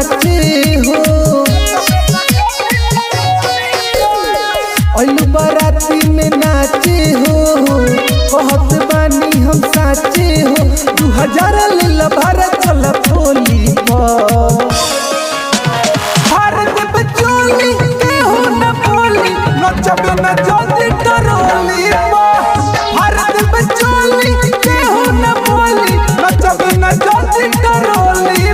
साचे हो अलू बाराती में नाचे हो कहत बानी हम साचे हो 2000 ले भारत चल बोली भारत बचोली के हो न बोली नचब न जल्दी टरोली भारत बचोली के हो न बोली नचब न जल्दी टरोली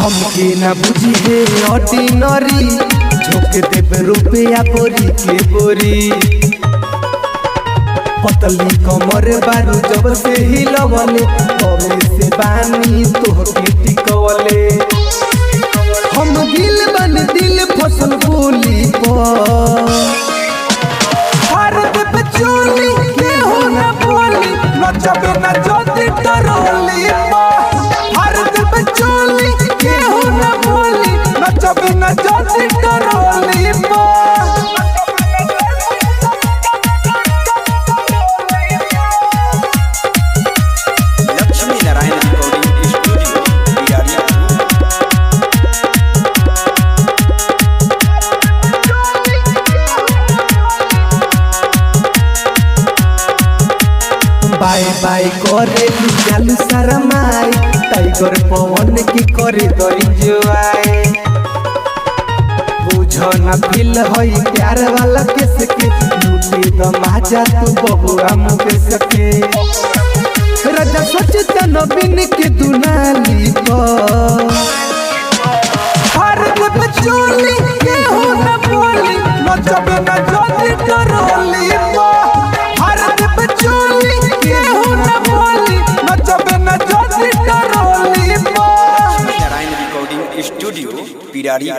हमके न बुझी है ऑर्डिनरी झोंक देव रुपया बोरी के बोरी पतली कमर बारू जब से हिलवले तबे से बानी तोहके टिकवले हम दिल बन दिल फसल बोली भारत बचोली के हो न बोली नचब न जल्दी टरोली भारत बचोली के हो न बोली नचब न जल्दी टरोली बाय बाय करे जालू शरमाई टाइगर पवन की करे दरी जोआए बुझो न फील होई प्यार वाला केस के लूटे द माजा तू बहुआ मुकेश के राजा सोचता नवीन के दुनाली भारत बचोली के हो न बोली नचब न जल्दी टरोली भारत बचोली के हो न बोली नचब न जल्दी टरोली नारायण रिकॉर्डिंग स्टूडियो पिरारी।